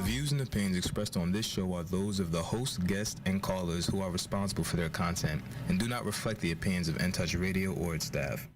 views and opinions expressed on this show are those of the host, guests, and callers who are responsible for their content and do not reflect the opinions of NTouch Radio or its staff.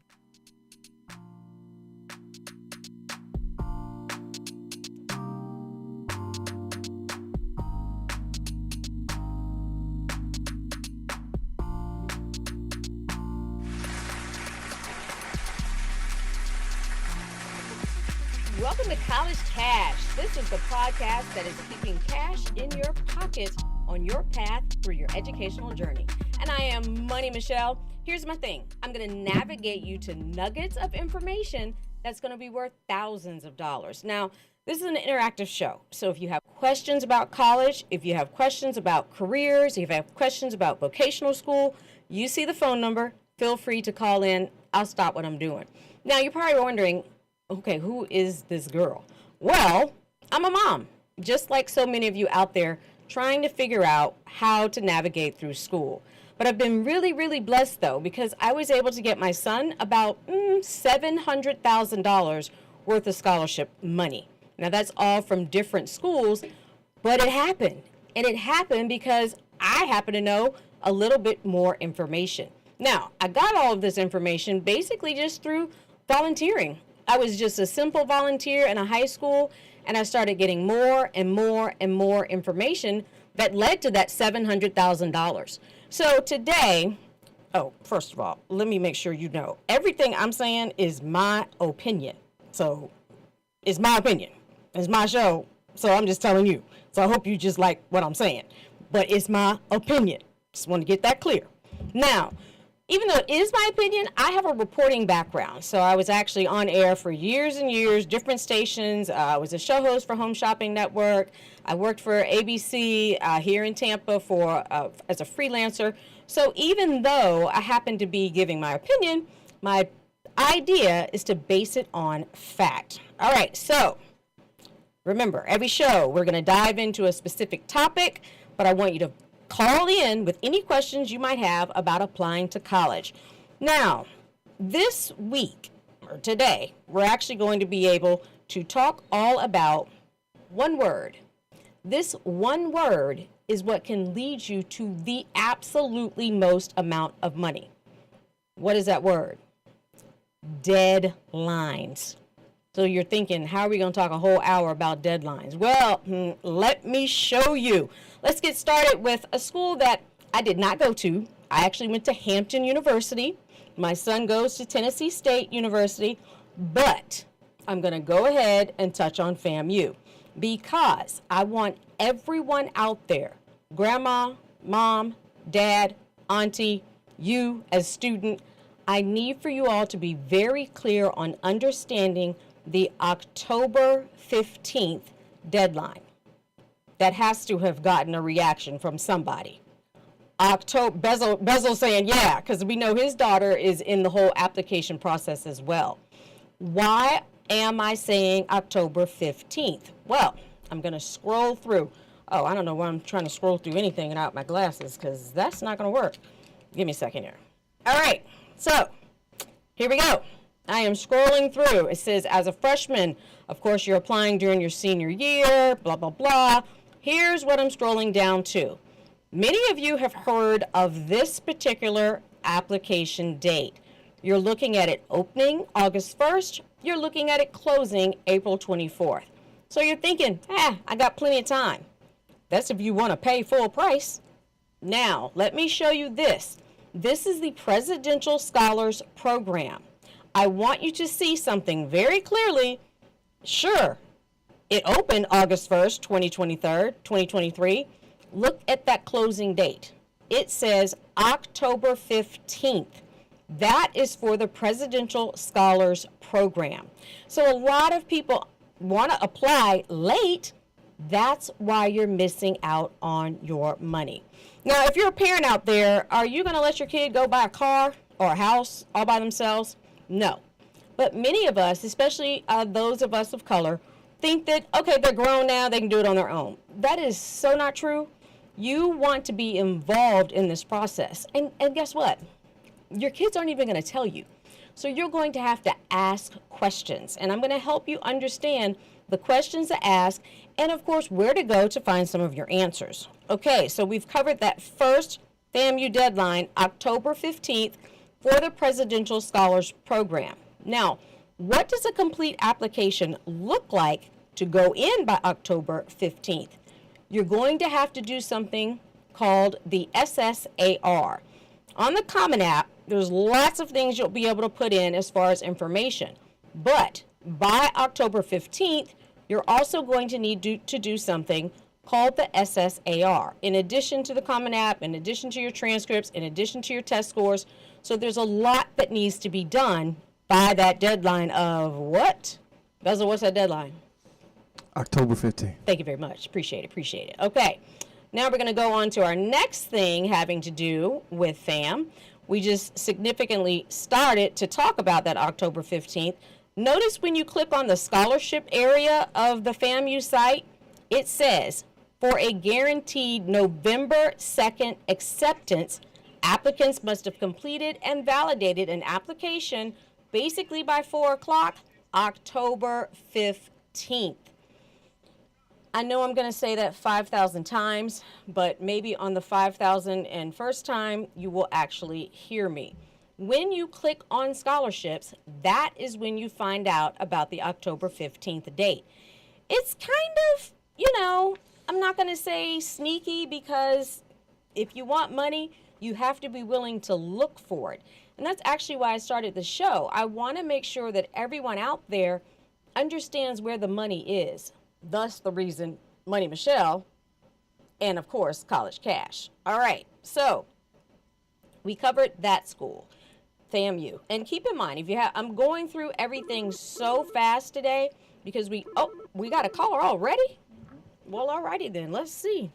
Welcome to College Cash. This is the podcast that is keeping cash in your pocket on your path through your educational journey. And I am Money Michelle. Here's my thing. I'm going to navigate you to nuggets of information that's going to be worth thousands of dollars. Now, this is an interactive show. So if you have questions about college, if you have questions about careers, if you have questions about vocational school, you see the phone number. Feel free to call in. I'll stop what I'm doing. Now, you're probably wondering, okay, who is this girl? Well, I'm a mom, just like so many of you out there trying to figure out how to navigate through school. But I've been really, really blessed, though, because I was able to get my son about $700,000 worth of scholarship money. Now, that's all from different schools, but it happened. And it happened because I happen to know a little bit more information. Now, I got all of this information basically just through volunteering. I was just a simple volunteer in a high school, and I started getting more and more and more information that led to that $700,000. So today, first of all, let me make sure you know, everything I'm saying is my opinion. So it's my opinion. It's my show, so I'm just telling you. So I hope you just like what I'm saying. But it's my opinion. Just want to get that clear. Now, even though it is my opinion, I have a reporting background. So I was actually on air for years and years, different stations. I was a show host for Home Shopping Network. I worked for ABC here in Tampa as a freelancer. So even though I happen to be giving my opinion, my idea is to base it on fact. All right, so remember, every show we're going to dive into a specific topic, but I want you to call in with any questions you might have about applying to college. Now, this week, or today, we're actually going to be able to talk all about one word. This one word is what can lead you to the absolutely most amount of money. What is that word? Deadlines. So you're thinking, how are we going to talk a whole hour about deadlines? Well, let me show you. Let's get started with a school that I did not go to. I actually went to Hampton University. My son goes to Tennessee State University, but I'm going to go ahead and touch on FAMU because I want everyone out there, grandma, mom, dad, auntie, you as student, I need for you all to be very clear on understanding the October 15th deadline. That has to have gotten a reaction from somebody. Bezel saying, yeah, because we know his daughter is in the whole application process as well. Why am I saying October 15th? Well, I'm going to scroll through. Oh, I don't know why I'm trying to scroll through anything without my glasses, because that's not going to work. Give me a second here. All right, so here we go. I am scrolling through. It says, as a freshman, of course, you're applying during your senior year, blah, blah, blah. Here's what I'm scrolling down to. Many of you have heard of this particular application date. You're looking at it opening August 1st. You're looking at it closing April 24th. So you're thinking, I got plenty of time. That's if you want to pay full price. Now, let me show you this. This is the Presidential Scholars Program. I want you to see something very clearly. Sure, it opened August 1st, 2023. Look at that closing date. It says October 15th. That is for the Presidential Scholars Program. So a lot of people want to apply late. That's why you're missing out on your money. Now, if you're a parent out there, are you going to let your kid go buy a car or a house all by themselves? No. But many of us, especially those of us of color, think that, okay, they're grown now, they can do it on their own. That is so not true. You want to be involved in this process. And guess what? Your kids aren't even going to tell you. So you're going to have to ask questions. And I'm going to help you understand the questions to ask and, of course, where to go to find some of your answers. Okay, so we've covered that first FAMU deadline, October 15th, for the Presidential Scholars Program. Now, what does a complete application look like to go in by October 15th? You're going to have to do something called the SSAR. On the Common App, there's lots of things you'll be able to put in as far as information. But by October 15th, you're also going to need to do something called the SSAR. In addition to the Common App, in addition to your transcripts, in addition to your test scores. So there's a lot that needs to be done by that deadline of what? Bezel, what's that deadline? October 15th. Thank you very much. Appreciate it. Okay. Now we're going to go on to our next thing having to do with FAM. We just significantly started to talk about that October 15th. Notice when you click on the scholarship area of the FAMU site, it says, for a guaranteed November 2nd acceptance, applicants must have completed and validated an application basically by 4 o'clock, October 15th. I know I'm going to say that 5,000 times, but maybe on the 5,001st time, you will actually hear me. When you click on scholarships, that is when you find out about the October 15th date. It's kind of, I'm not going to say sneaky, because if you want money, you have to be willing to look for it. And that's actually why I started the show. I want to make sure that everyone out there understands where the money is. Thus the reason Money Michelle and, of course, College Cash. All right, so we covered that school, FAMU. And keep in mind, I'm going through everything so fast today because we got a caller already? Well, all righty then, let's see.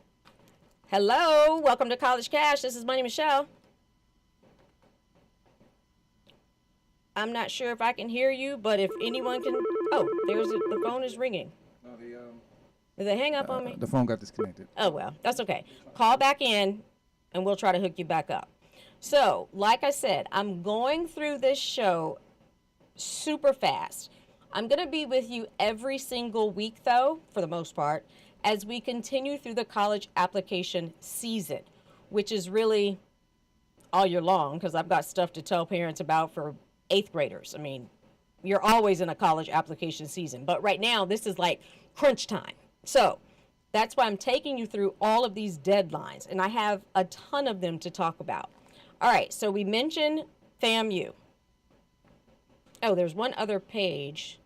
Hello, welcome to College Cash. This is Money Michelle. I'm not sure if I can hear you, but if anyone can, the phone is ringing. Did they hang up on me? The phone got disconnected. Oh, well, that's okay. Call back in, and we'll try to hook you back up. So, like I said, I'm going through this show super fast. I'm going to be with you every single week, though, for the most part, as we continue through the college application season, which is really all year long, because I've got stuff to tell parents about for 8th graders. I mean, you're always in a college application season, but right now, this is like crunch time. So that's why I'm taking you through all of these deadlines, and I have a ton of them to talk about. All right, so we mentioned FAMU. Oh, there's one other page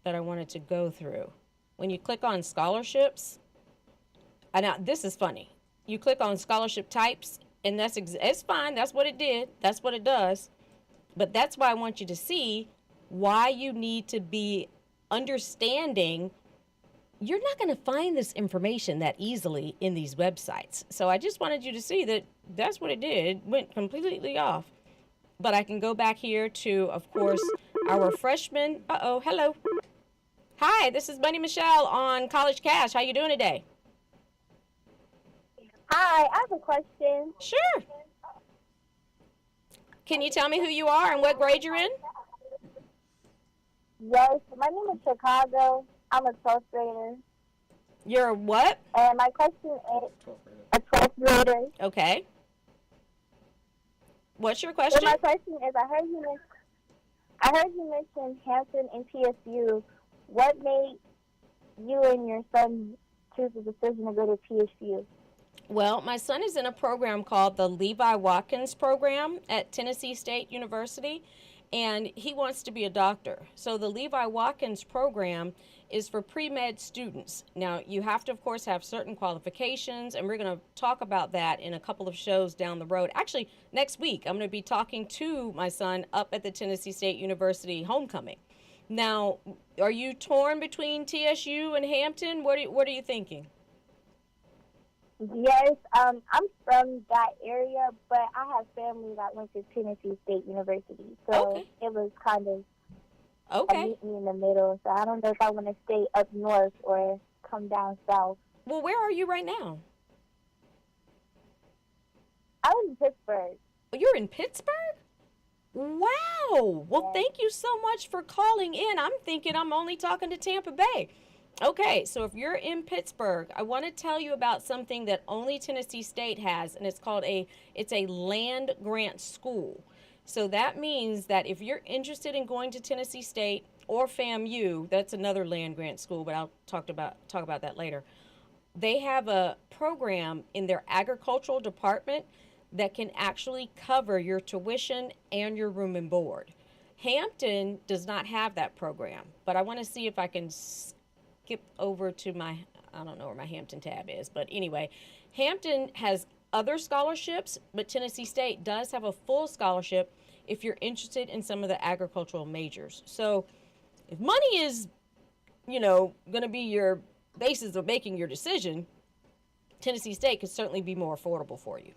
that I wanted to go through. When you click on scholarships, and now this is funny. You click on scholarship types, and it's fine. That's what it did. That's what it does. But that's why I want you to see why you need to be understanding. You're not going to find this information that easily in these websites. So I just wanted you to see that that's what it did. It went completely off. But I can go back here to, of course, our freshman. Hello. Hi, this is Money Michelle on College Cash. How you doing today? Hi, I have a question. Sure. Can you tell me who you are and what grade you're in? Yes, my name is Chicago. I'm a 12th grader. You're what? And my question is a 12th grader. Okay. What's your question? So my question is, I heard you mention Hampton and TSU. What made you and your son choose the decision to go to TSU? Well, my son is in a program called the Levi Watkins program at Tennessee State University, and he wants to be a doctor. So the Levi Watkins program is for pre-med students. Now, you have to, of course, have certain qualifications, and we're going to talk about that in a couple of shows down the road. Actually, next week, I'm going to be talking to my son up at the Tennessee State University homecoming. Now, are you torn between TSU and Hampton? What are you thinking? Yes, I'm from that area, but I have family that went to Tennessee State University, so Okay. it was kind of Okay. meet me in the middle. So I don't know if I want to stay up north or come down south. Well, where are you right now? I was in Pittsburgh. Oh, you're in Pittsburgh? Wow. Well, thank you so much for calling in. I'm thinking I'm only talking to Tampa Bay. Okay, so if you're in Pittsburgh, I want to tell you about something that only Tennessee State has, and it's a land grant school. So that means that if you're interested in going to Tennessee State or FAMU, that's another land grant school, but I'll talk about that later. They have a program in their agricultural department that can actually cover your tuition and your room and board. Hampton does not have that program, but I want to see if I can skip over to I don't know where my Hampton tab is, but anyway, Hampton has other scholarships, but Tennessee State does have a full scholarship if you're interested in some of the agricultural majors. So if money is, going to be your basis of making your decision, Tennessee State could certainly be more affordable for you.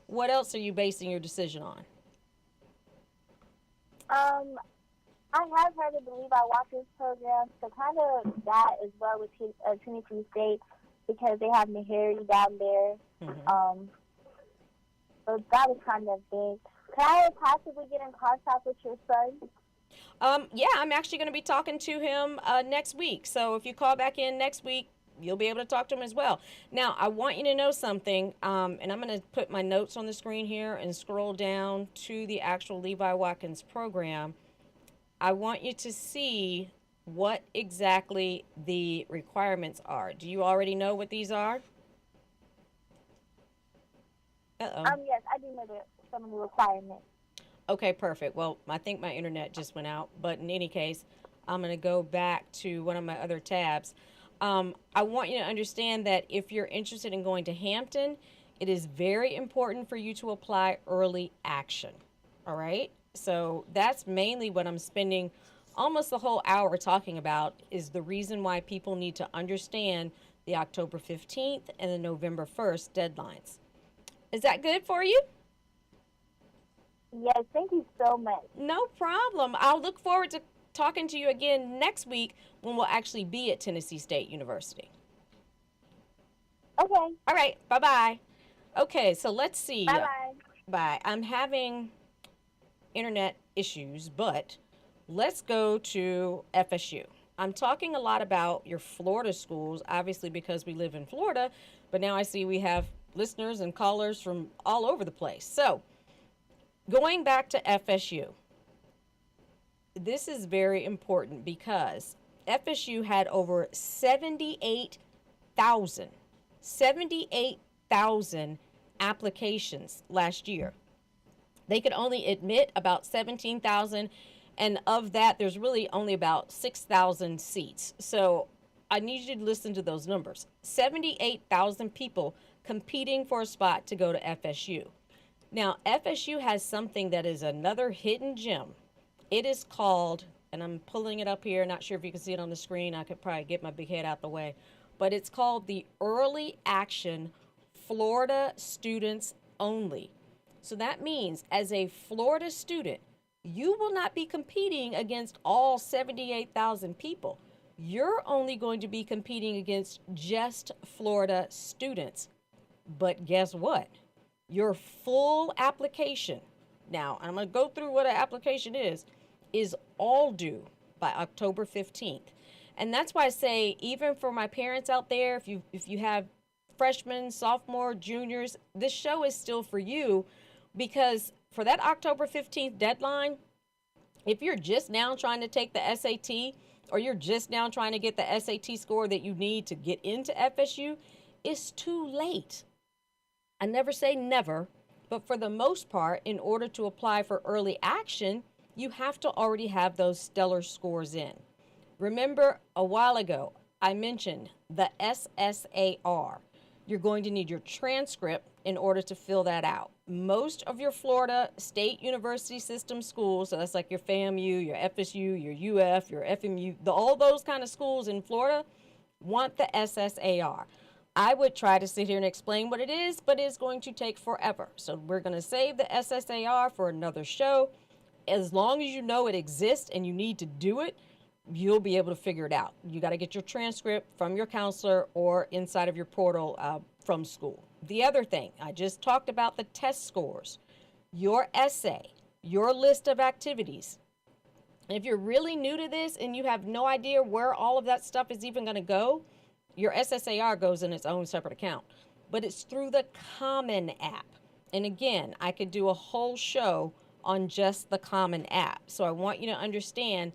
What else are you basing your decision on? I have heard of the Levi Watkins program, so kind of that as well with Tennessee State because they have Meharry down there. Mm-hmm. So that was kind of big. Can I possibly get in contact with your son? Yeah, I'm actually going to be talking to him next week. So if you call back in next week, you'll be able to talk to him as well. Now, I want you to know something, and I'm going to put my notes on the screen here and scroll down to the actual Levi Watkins program. I want you to see what exactly the requirements are. Do you already know what these are? Uh-oh. Yes, I do know some of the requirements. Okay, perfect. Well, I think my internet just went out, but in any case, I'm going to go back to one of my other tabs. I want you to understand that if you're interested in going to Hampton, it is very important for you to apply early action. All right? So that's mainly what I'm spending almost the whole hour talking about, is the reason why people need to understand the October 15th and the November 1st deadlines. Is that good for you? Yes, thank you so much. No problem. I'll look forward to talking to you again next week when we'll actually be at Tennessee State University. Okay. All right. Bye-bye. Okay, so let's see. Bye-bye. Bye. I'm having internet issues, but let's go to FSU. I'm talking a lot about your Florida schools, obviously because we live in Florida, but now I see we have listeners and callers from all over the place. So going back to FSU, this is very important because FSU had over 78,000 applications last year. They could only admit about 17,000, and of that, there's really only about 6,000 seats. So I need you to listen to those numbers. 78,000 people competing for a spot to go to FSU. Now, FSU has something that is another hidden gem. It is called, and I'm pulling it up here, not sure if you can see it on the screen. I could probably get my big head out the way. But it's called the Early Action Florida Students Only. So that means as a Florida student, you will not be competing against all 78,000 people. You're only going to be competing against just Florida students. But guess what? Your full application, now I'm going to go through what an application is all due by October 15th. And that's why I say, even for my parents out there, if you have freshmen, sophomore, juniors, this show is still for you, because for that October 15th deadline, if you're just now trying to take the SAT, or you're just now trying to get the SAT score that you need to get into FSU, it's too late. I never say never, but for the most part, in order to apply for early action, you have to already have those stellar scores in. Remember, a while ago, I mentioned the SSAR. You're going to need your transcript in order to fill that out. Most of your Florida State University System schools, so that's like your FAMU, your FSU, your UF, your FMU, all those kind of schools in Florida want the SSAR. I would try to sit here and explain what it is, but it's going to take forever. So we're going to save the SSAR for another show. As long as you know it exists and you need to do it, you'll be able to figure it out. You got to get your transcript from your counselor or inside of your portal from school. The other thing, I just talked about the test scores. your essay, your list of activities. And if you're really new to this and you have no idea where all of that stuff is even going to go, your SSAR goes in its own separate account. But it's through the Common App. And again, I could do a whole show on just the Common App. So I want you to understand,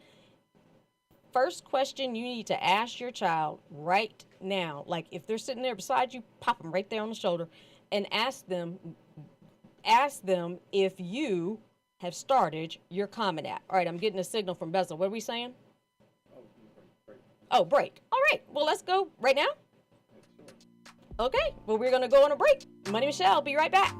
first question you need to ask your child right now, like if they're sitting there beside you, pop them right there on the shoulder and ask them if you have started your Common App. All right, I'm getting a signal from Bezel. What are we saying? Oh, break. All right, well, let's go right now. Okay, well, we're going to go on a break. Money Michelle, be right back.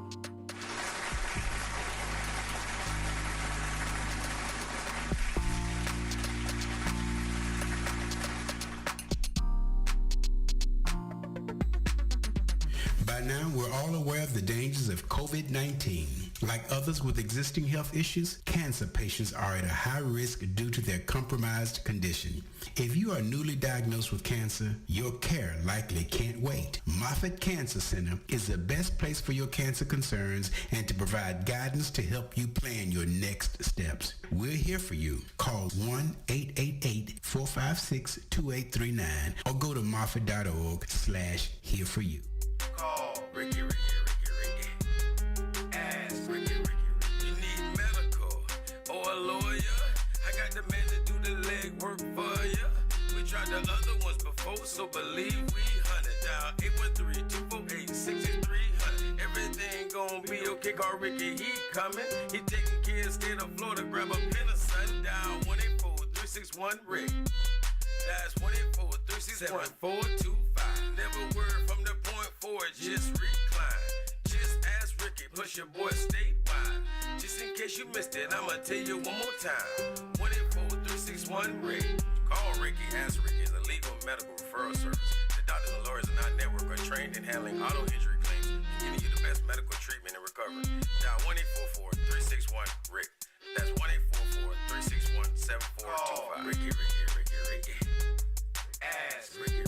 By now, we're all aware of the dangers of COVID-19. Like others with existing health issues, cancer patients are at a high risk due to their compromised condition. If you are newly diagnosed with cancer, your care likely can't wait. Moffitt Cancer Center is the best place for your cancer concerns and to provide guidance to help you plan your next steps. We're here for you. Call 1-888-456-2839 or go to moffitt.org/here for you. Call Ricky. Ask Ricky. You need medical or a lawyer? I got the man to do the legwork for you. We tried the other ones before, so believe we hunted down 813-248-6300. Everything gon' be okay. Call Ricky, he coming. He taking care of state of Florida. Grab a pen or sundown 1-84361-RICK. That's 1-84361-7425. Never word from the point forward, just recline. Just ask Ricky, push your boy statewide. Just in case you missed it, I'ma tell you one more time. 1-84361-RICK. Call Ricky, ask Ricky is a legal medical referral service. The doctors and lawyers in our network are trained in handling auto injury claims and getting you the best medical treatment and recovery. Dial 1-844-361-RICK. That's 1-844-361-7425. Ricky. Ask Ricky.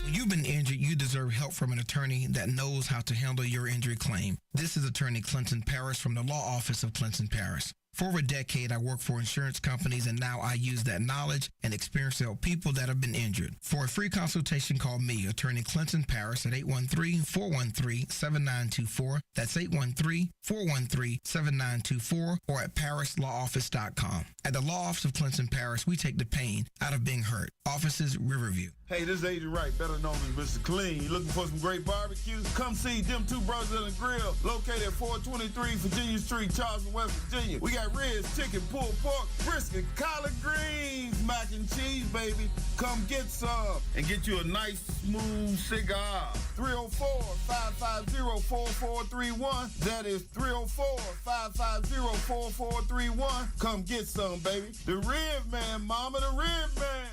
When you've been injured, you deserve help from an attorney that knows how to handle your injury claim. This is attorney Clinton Paris from the law office of Clinton Paris. For over a decade, I worked for insurance companies, and now I use that knowledge and experience to help people that have been injured. For a free consultation, call me, attorney Clinton Paris, at 813-413-7924. That's 813-413-7924, or at parislawoffice.com. At the law office of Clinton Paris, we take the pain out of being hurt. Offices, Riverview. Hey, this is Agent Wright, better known as Mr. Clean. You looking for some great barbecue? Come see them two brothers on the grill, located at 423 Virginia Street, Charleston, West Virginia. We got ribs, chicken, pulled pork, brisket, collard greens, mac and cheese, baby. Come get some and get you a nice, smooth cigar. 304-550-4431. That is 304-550-4431. Come get some, baby. The Rib Man, mama, the Rib Man.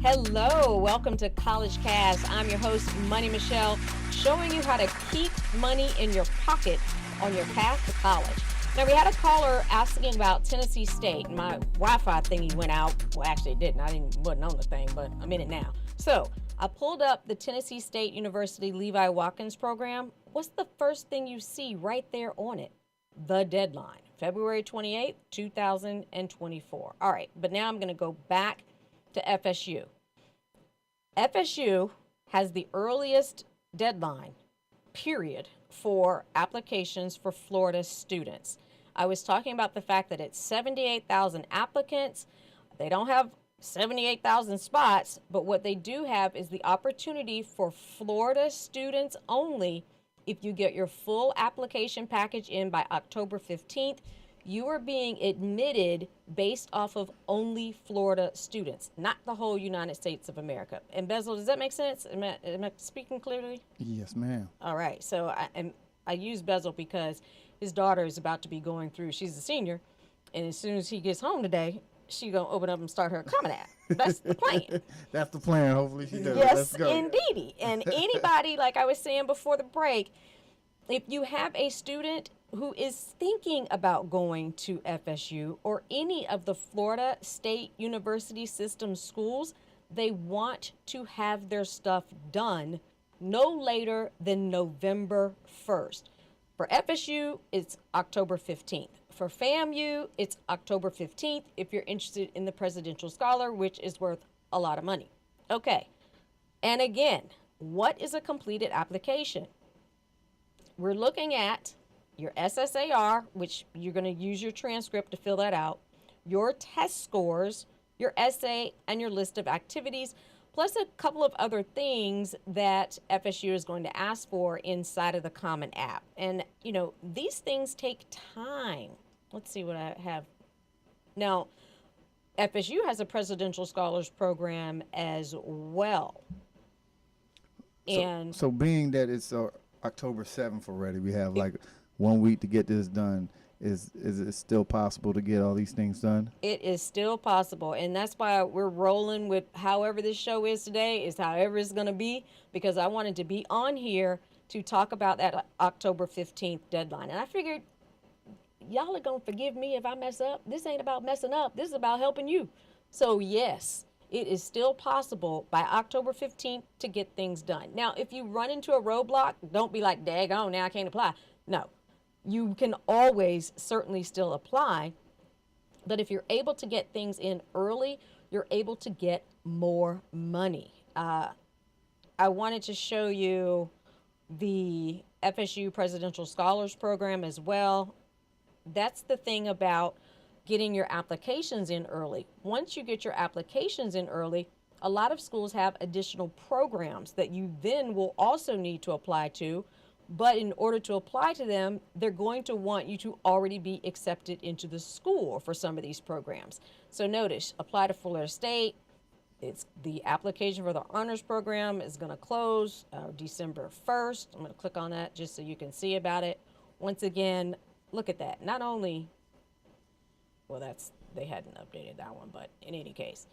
Hello, welcome to College Cast. I'm your host, Money Michelle, showing you how to keep money in your pocket on your path to college. Now, we had a caller asking about Tennessee State. My Wi-Fi thingy went out. Well, actually, it didn't. Wasn't on the thing, but I'm in it now. So, I pulled up the Tennessee State University Levi Watkins program. What's the first thing you see right there on it? The deadline, February 28th, 2024. All right, but now I'm going to go back to FSU. FSU has the earliest deadline, period, for applications for Florida students. I was talking about the fact that it's 78,000 applicants. They don't have 78,000 spots, but what they do have is the opportunity for Florida students only. If you get your full application package in by October 15th, you are being admitted based off of only Florida students, not the whole United States of America. And Bezel, does that make sense? Am I speaking clearly? Yes, ma'am. All right. So I use Bezel because his daughter is about to be going through. She's a senior, and as soon as he gets home today, she's gonna open up and start her Common App. That's the plan. That's the plan. Hopefully she does. Yes, Let's go. indeedy. And anybody, like I was saying before the break, if you have a student who is thinking about going to FSU or any of the Florida State University System schools, they want to have their stuff done no later than November 1st. For FSU, it's October 15th. For FAMU, it's October 15th if you're interested in the Presidential Scholar, which is worth a lot of money. Okay. And again, what is a completed application? We're looking at your SSAR, which you're going to use your transcript to fill that out, your test scores, your essay, and your list of activities, plus a couple of other things that FSU is going to ask for inside of the Common App. And, you know, these things take time. Let's see what I have. Now, FSU has a Presidential Scholars Program as well. And So being that it's October 7th already, we have like 1 week to get this done. Is it still possible to get all these things done? it is still possible, and that's why we're rolling with however this show is today is however it's going to be, because I wanted to be on here to talk about that October 15th deadline. And I figured y'all are going to forgive me if I mess up. This ain't about messing up. This is about helping you. So yes, it is still possible by October 15th to get things done. Now, if you run into a roadblock, don't be like, daggone, now I can't apply. No. You can always certainly still apply, but if you're able to get things in early, you're able to get more money. I wanted to show you the FSU Presidential Scholars Program as well. That's the thing about getting your applications in early. Once you get your applications in early, a lot of schools have additional programs that you then will also need to apply to. But in order to apply to them, they're going to want you to already be accepted into the school for some of these programs. So notice, apply to Florida State. It's the application for the honors program is going to close December 1st. I'm going to click on that just so you can see about it. Once again, look at that. Not only, well, they hadn't updated that one, but in any case,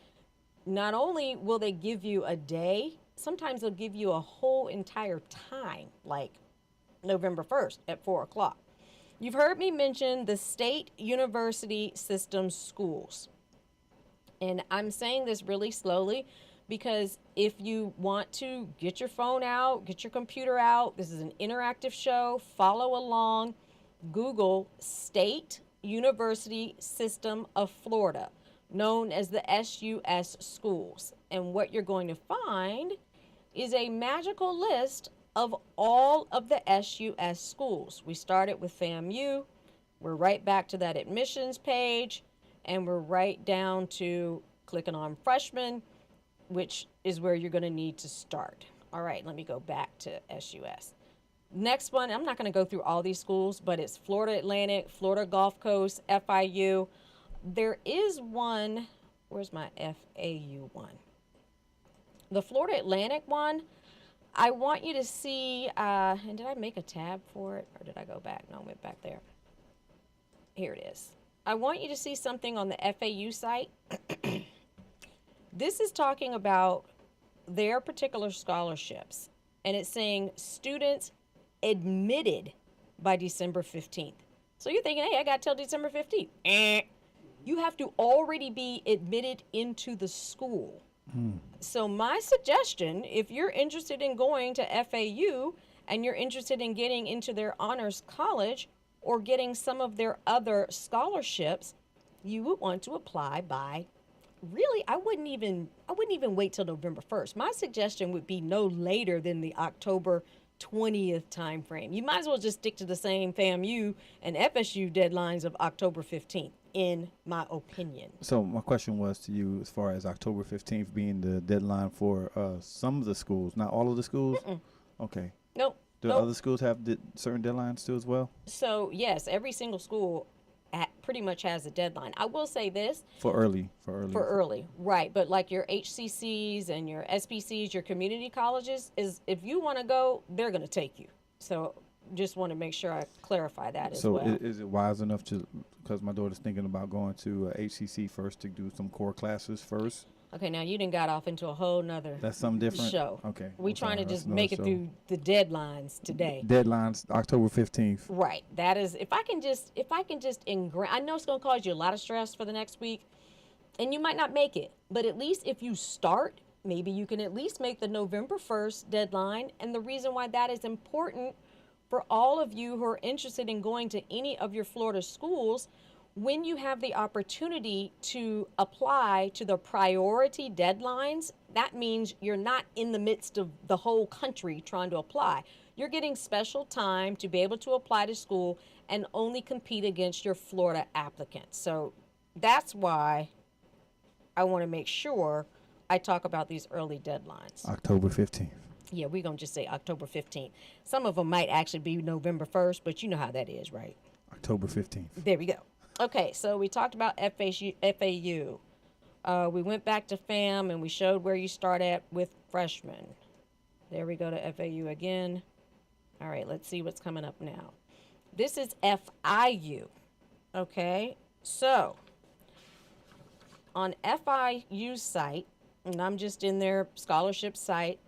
not only will they give you a day, sometimes they'll give you a whole entire time, like November 1st at 4 o'clock. You've heard me mention the State University System schools. And I'm saying this really slowly because if you want to get your phone out, get your computer out, this is an interactive show, follow along, Google State University System of Florida, known as the SUS schools. And what you're going to find is a magical list of all of the SUS schools. We started with FAMU, we're right back to that admissions page, and we're right down to clicking on freshmen, which is where you're gonna need to start. All right, let me go back to SUS. Next one, I'm not gonna go through all these schools, but it's Florida Atlantic, Florida Gulf Coast, FIU. There is one, where's my FAU one? The Florida Atlantic one, I want you to see, and did I make a tab for it, or did I go back? No, I went back there. Here it is. I want you to see something on the FAU site. This is talking about their particular scholarships, and it's saying students admitted by December 15th. So you're thinking, hey, I got till December 15th. You have to already be admitted into the school. So my suggestion, if you're interested in going to FAU and you're interested in getting into their honors college or getting some of their other scholarships, you would want to apply by, really, I wouldn't even wait till November 1st. My suggestion would be no later than the October 20th time frame. You might as well just stick to the same FAMU and FSU deadlines of October 15th, in my opinion. So my question was to you, as far as October 15th being the deadline for some of the schools, not all of the schools? Okay. Nope. Do other schools have certain deadlines too as well? So yes, every single school pretty much has a deadline. I will say this. For early, Right. But like your HCCs and your SPCs, your community colleges, is if you want to go, they're going to take you. So just want to make sure I clarify that as well. So is it wise enough to, because my daughter's thinking about going to HCC first to do some core classes first? Okay, now you done got off into a whole nother That's something different. show. Okay. We I'm trying sorry, to that's just another make it show. through the deadlines today. Deadlines October 15th. Right. That is, if I can just ingrain, I know it's going to cause you a lot of stress for the next week, and you might not make it, but at least if you start, maybe you can at least make the November 1st deadline. And the reason why that is important for all of you who are interested in going to any of your Florida schools, when you have the opportunity to apply to the priority deadlines, that means you're not in the midst of the whole country trying to apply. You're getting special time to be able to apply to school and only compete against your Florida applicants. So that's why I want to make sure I talk about these early deadlines. October 15th. Yeah, we're going to just say October 15th. Some of them might actually be November 1st, but you know how that is, right? October 15th. There we go. Okay, so we talked about FAU. We went back to FAM and we showed where you start at with freshmen. There we go to FAU again. All right, let's see what's coming up now. This is FIU. Okay, so on FIU's site, and I'm just in their scholarship site,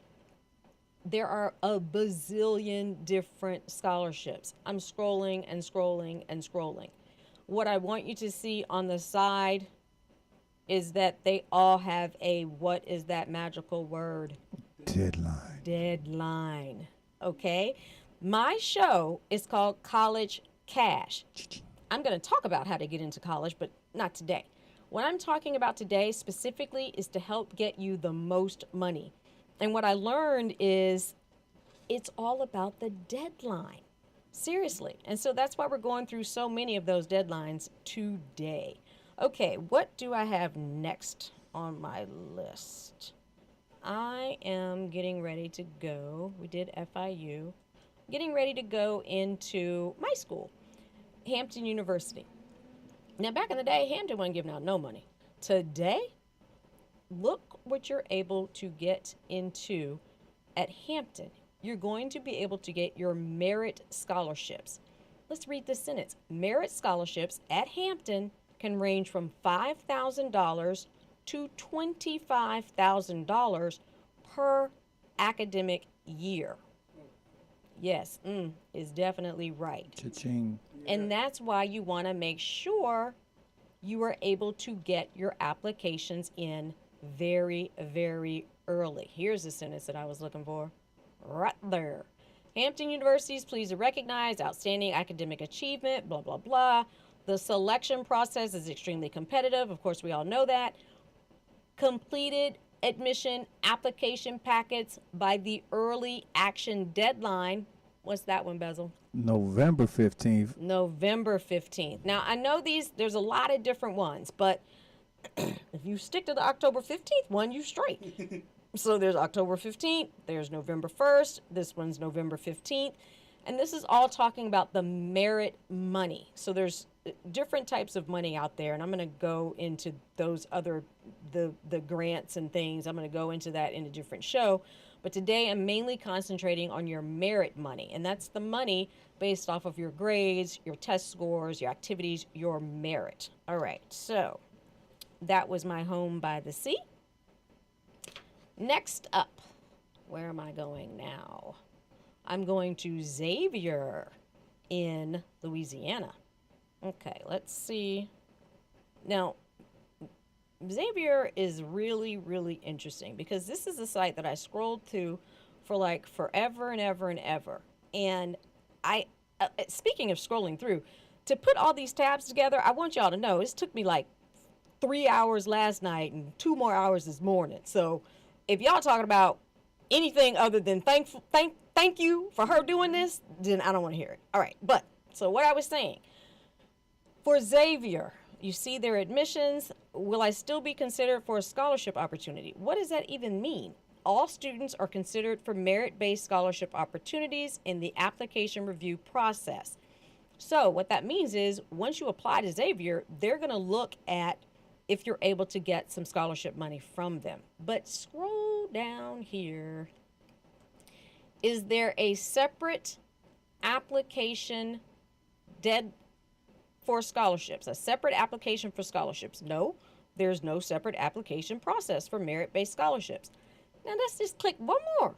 there are a bazillion different scholarships. I'm scrolling and scrolling and scrolling. What I want you to see on the side is that they all have a, what is that magical word? Deadline. Deadline. Okay? My show is called College Cash. I'm going to talk about how to get into college, but not today. What I'm talking about today specifically is to help get you the most money. And what I learned is it's all about the deadline. Seriously. And so that's why we're going through so many of those deadlines today. Okay, what do I have next on my list? I am getting ready to go. We did FIU. Getting ready to go into my school, Hampton University. Now, back in the day, Hampton wasn't giving out no money. Today, look what you're able to get into at Hampton. You're going to be able to get your merit scholarships. Let's read this sentence. Merit scholarships at Hampton can range from $5,000 to $25,000 per academic year. Yes, is definitely right. Cha-ching. And that's why you want to make sure you are able to get your applications in very, very early. Here's the sentence that I was looking for. Right there. Hampton University is pleased to recognize outstanding academic achievement, blah, blah, blah. The selection process is extremely competitive. Of course, we all know that. Completed admission application packets by the early action deadline. What's that one, Bezel? November 15th. November 15th. Now, I know there's a lot of different ones, but if you stick to the October 15th one, you straight. So there's October 15th, there's November 1st, this one's November 15th, and this is all talking about the merit money. So there's different types of money out there, and I'm going to go into those other, the grants and things. I'm going to go into that in a different show. But today I'm mainly concentrating on your merit money, and that's the money based off of your grades, your test scores, your activities, your merit. All right, so that was my home by the sea. Next up, where am I going now? I'm going to Xavier in Louisiana. Okay, let's see. Now, Xavier is really, really interesting because this is a site that I scrolled through for like forever and ever and ever. And speaking of scrolling through, to put all these tabs together, I want y'all to know it took me like 3 hours last night and 2 more hours this morning. So if y'all talking about anything other than thank you for her doing this, then I don't want to hear it. All right, but so what I was saying, for Xavier, you see their admissions. Will I still be considered for a scholarship opportunity? What does that even mean? All students are considered for merit-based scholarship opportunities in the application review process. So what that means is once you apply to Xavier, they're going to look at if you're able to get some scholarship money from them. But scroll down here. Is there a separate application for scholarships? A separate application for scholarships? No. there's no separate application process for merit-based scholarships. Now let's just click one more.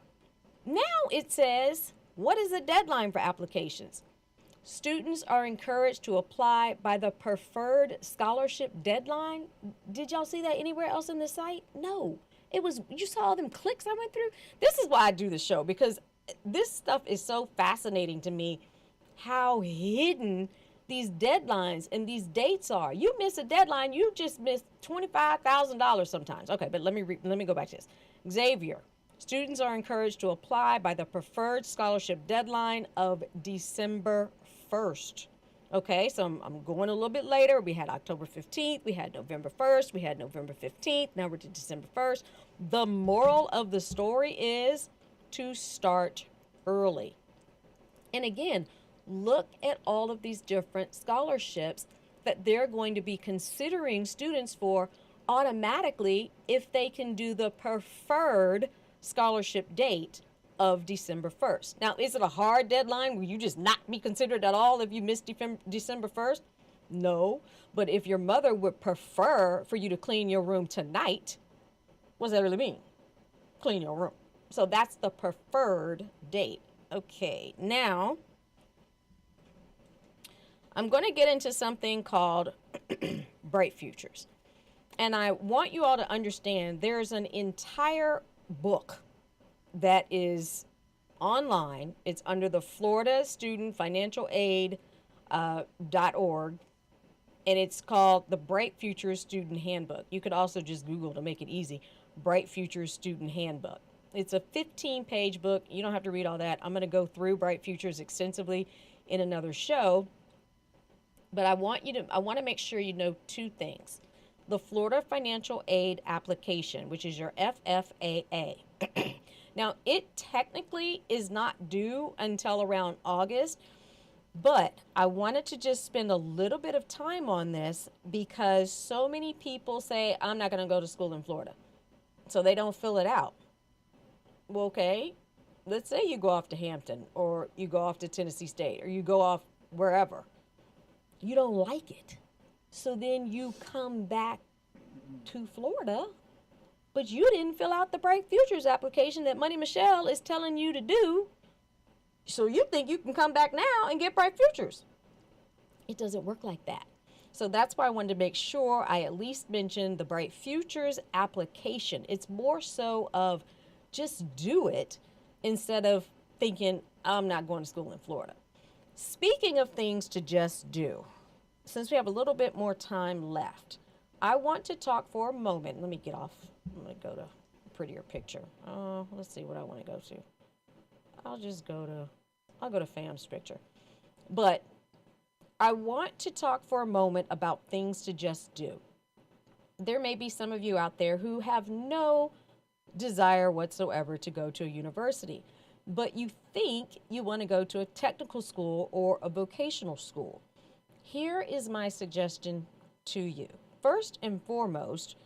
Now it says, what is the deadline for applications? Students are encouraged to apply by the preferred scholarship deadline. Did y'all see that anywhere else in the site? No. It was, you saw all them clicks I went through? This is why I do the show, because this stuff is so fascinating to me, how hidden these deadlines and these dates are. You miss a deadline, you just miss $25,000 sometimes. Okay, but let me go back to this. Xavier, students are encouraged to apply by the preferred scholarship deadline of December 1st. Okay, so I'm going a little bit later. We had October 15th, we had November 1st, we had November 15th, now we're to December 1st. The moral of the story is to start early. And again, look at all of these different scholarships that they're going to be considering students for automatically if they can do the preferred scholarship date of December 1st. Now, is it a hard deadline? Will you just not be considered at all if you miss December 1st? No, but if your mother would prefer for you to clean your room tonight, what does that really mean? Clean your room. So that's the preferred date. Okay, now I'm going to get into something called Bright Futures. And I want you all to understand there's an entire book that is online. It's under the Florida Student Financial Aid .org, and it's called the Bright Futures Student Handbook. You could also just Google to make it easy, Bright Futures Student Handbook. It's a 15-page book. You don't have to read all that. I'm going to go through Bright Futures extensively in another show, but I want to make sure you know two things. The Florida Financial Aid application, which is your FFAA. Now, it technically is not due until around August, but I wanted to just spend a little bit of time on this because so many people say, I'm not going to go to school in Florida, so they don't fill it out. Well, okay, let's say you go off to Hampton, or you go off to Tennessee State, or you go off wherever. You don't like it. So then you come back to Florida, but you didn't fill out the Bright Futures application that Money Michelle is telling you to do. So you think you can come back now and get Bright Futures. It doesn't work like that. So that's why I wanted to make sure I at least mentioned the Bright Futures application. It's more so of just do it instead of thinking, I'm not going to school in Florida. Speaking of things to just do, since we have a little bit more time left, I want to talk for a moment. Let me get off. I'm going to go to a prettier picture. Let's see what I want to go to. I'll go to Fam's picture. But I want to talk for a moment about things to just do. There may be some of you out there who have no desire whatsoever to go to a university, but you think you want to go to a technical school or a vocational school. Here is my suggestion to you. First and foremost,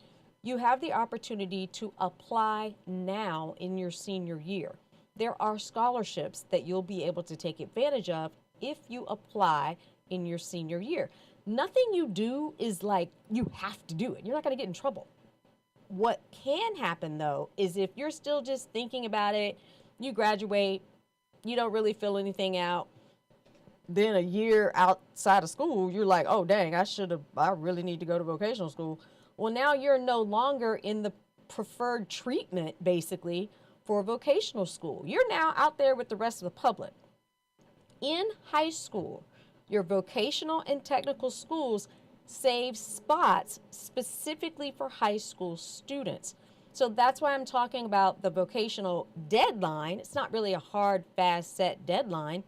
you have the opportunity to apply now in your senior year. There are scholarships that you'll be able to take advantage of if you apply in your senior year. Nothing you do is like you have to do it. You're not going to get in trouble. What can happen, though, is if you're still just thinking about it, you graduate, you don't really fill anything out, then a year outside of school, you're like, oh, dang, I really need to go to vocational school. Well, now you're no longer in the preferred treatment, basically, for vocational school. You're now out there with the rest of the public. In high school, your vocational and technical schools save spots specifically for high school students. So that's why I'm talking about the vocational deadline. It's not really a hard, fast, set deadline,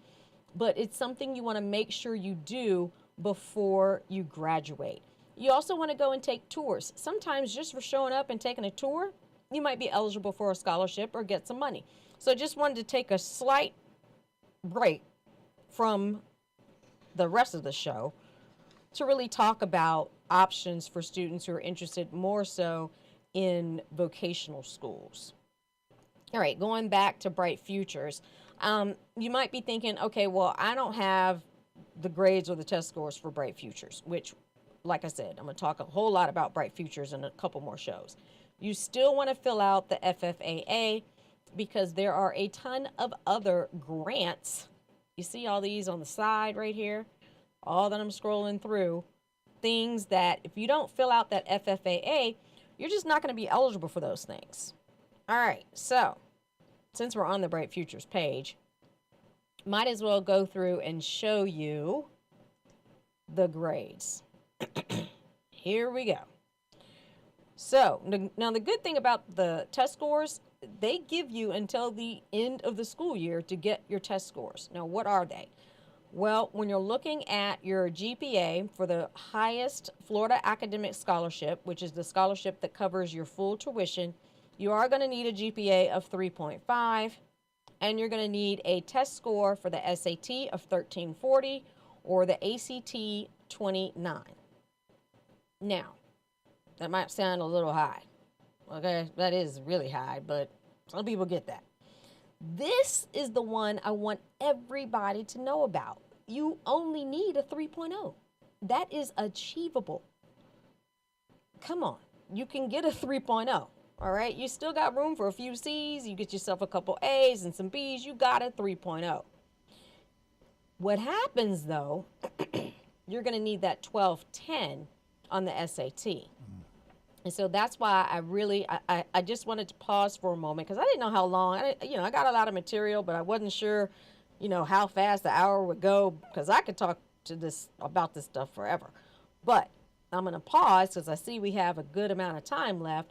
but it's something you want to make sure you do before you graduate. You also want to go and take tours. Sometimes just for showing up and taking a tour, you might be eligible for a scholarship or get some money. So just wanted to take a slight break from the rest of the show to really talk about options for students who are interested more so in vocational schools. All right, going back to Bright Futures, you might be thinking, okay, well, I don't have the grades or the test scores for Bright Futures, which like I said, I'm going to talk a whole lot about Bright Futures in a couple more shows. You still want to fill out the FFAA because there are a ton of other grants. You see all these on the side right here? All that I'm scrolling through. Things that if you don't fill out that FFAA, you're just not going to be eligible for those things. All right, so since we're on the Bright Futures page, might as well go through and show you the grades. Here we go. So now the good thing about the test scores, they give you until the end of the school year to get your test scores. Now, what are they? Well, when you're looking at your GPA for the highest Florida academic scholarship, which is the scholarship that covers your full tuition, you are going to need a GPA of 3.5, and you're going to need a test score for the SAT of 1340 or the ACT 29. Now, that might sound a little high. Okay, that is really high, but some people get that. This is the one I want everybody to know about. You only need a 3.0. That is achievable. Come on, you can get a 3.0. All right, you still got room for a few C's. You get yourself a couple A's and some B's. You got a 3.0. What happens though, you're going to need that 1210 on the SAT. And so that's why I just wanted to pause for a moment because I didn't know how long. I got a lot of material, but I wasn't sure, how fast the hour would go because I could talk about this stuff forever. But I'm going to pause because I see we have a good amount of time left,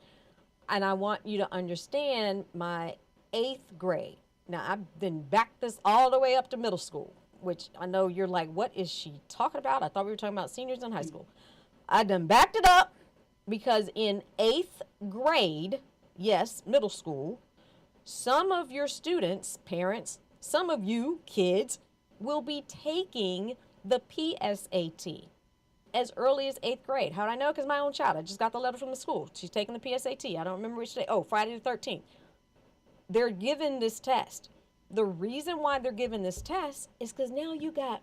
and I want you to understand my 8th grade. Now, I've been back this all the way up to middle school, which I know you're like, what is she talking about? I thought we were talking about seniors in high school. I done backed it up. Because in 8th grade, yes, middle school, some of your students, parents, some of you kids will be taking the PSAT as early as 8th grade. How did I know? Because my own child, I just got the letter from the school. She's taking the PSAT. I don't remember which day. Oh, Friday the 13th. They're given this test. The reason why they're given this test is because now you got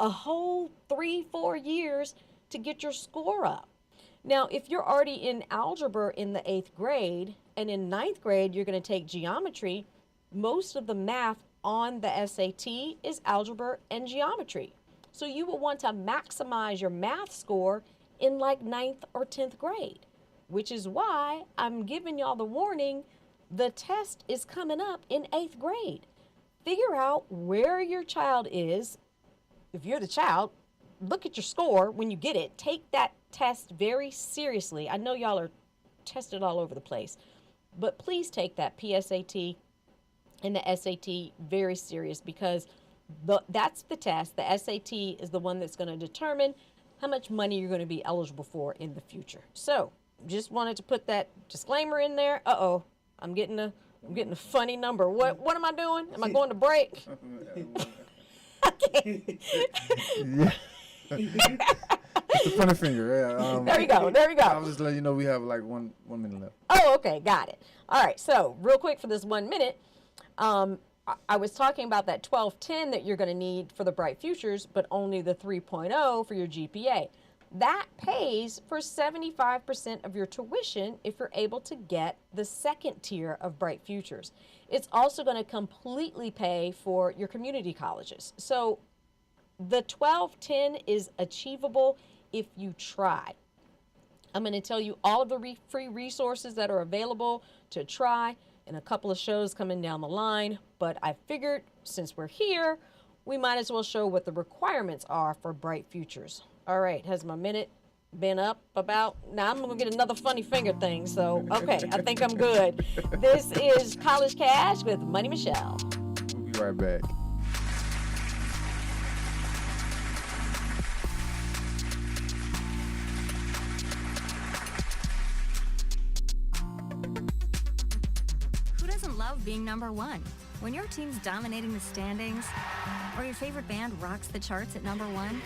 a whole 3-4 years to get your score up. Now, if you're already in algebra in the 8th grade and in 9th grade, you're going to take geometry, most of the math on the SAT is algebra and geometry. So you will want to maximize your math score in like 9th or 10th grade, which is why I'm giving y'all the warning. The test is coming up in 8th grade. Figure out where your child is. If you're the child, look at your score when you get it. Take that test very seriously. I know y'all are tested all over the place, but please take that PSAT and the SAT very serious because that's the test. The SAT is the one that's going to determine how much money you're going to be eligible for in the future. So just wanted to put that disclaimer in there. I'm getting a funny number. What am I doing? Am I going to break? Okay. Yeah. It's the funny finger. Yeah. There we go. I was just letting you know we have like one minute left. Oh, okay, got it. All right, so real quick for this 1 minute, I was talking about that 1210 that you're going to need for the Bright Futures, but only the 3.0 for your GPA. That pays for 75% of your tuition if you're able to get the second tier of Bright Futures. It's also going to completely pay for your community colleges. So the 1210 is achievable if you try. I'm going to tell you all of the free resources that are available to try in a couple of shows coming down the line, but I figured since we're here, we might as well show what the requirements are for Bright Futures. All right, has my minute been up about? Now I'm going to get another funny finger thing, so okay, I think I'm good. This is College Cash with Money Michelle. We'll be right back. Love being number one. When your team's dominating the standings, or your favorite band rocks the charts at number one,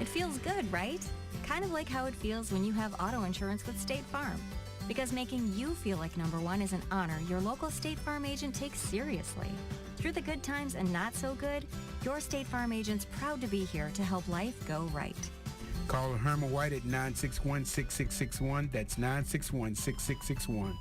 it feels good, right? Kind of like how it feels when you have auto insurance with State Farm. Because making you feel like number one is an honor your local State Farm agent takes seriously. Through the good times and not so good, your State Farm agent's proud to be here to help life go right. Call Herman White at 961-6661. That's 961-6661.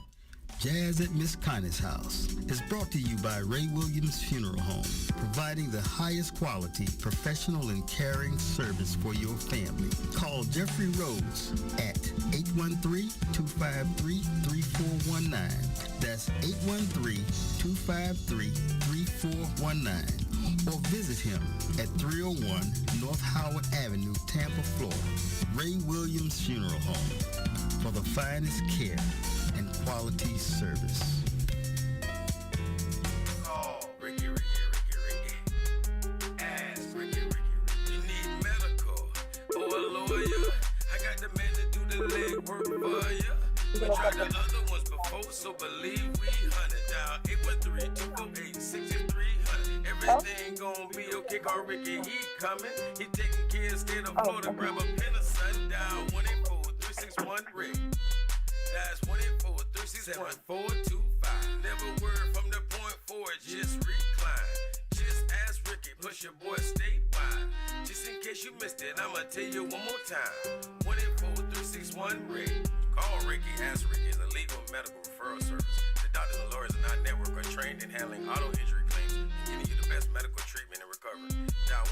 Jazz at Miss Connie's House is brought to you by Ray Williams Funeral Home, providing the highest quality, professional, and caring service for your family. Call Jeffrey Rhodes at 813-253-3419. That's 813-253-3419. Or visit him at 301 North Howard Avenue, Tampa, Florida. Ray Williams Funeral Home, for the finest care and quality service. Oh, Ricky. Ask Ricky. You need medical or a lawyer. I got the man to do the legwork for you. We tried the other ones before, so believe we hunted down 813-248-6300. Everything gon' be okay. Call Ricky, he coming. He taking care of state of Florida. Grab a pen or sundown 184-361-RICK. That's 184-361-425. Never word from the point forward, just recline. Just ask Ricky, plus your boy statewide. Just in case you missed it, I'ma tell you one more time. 184-361-RICK. Call Ricky, ask Ricky is a legal medical referral service. The doctors and lawyers in our network are trained in handling auto injury claims and giving you the best medical treatment and recovery. Dial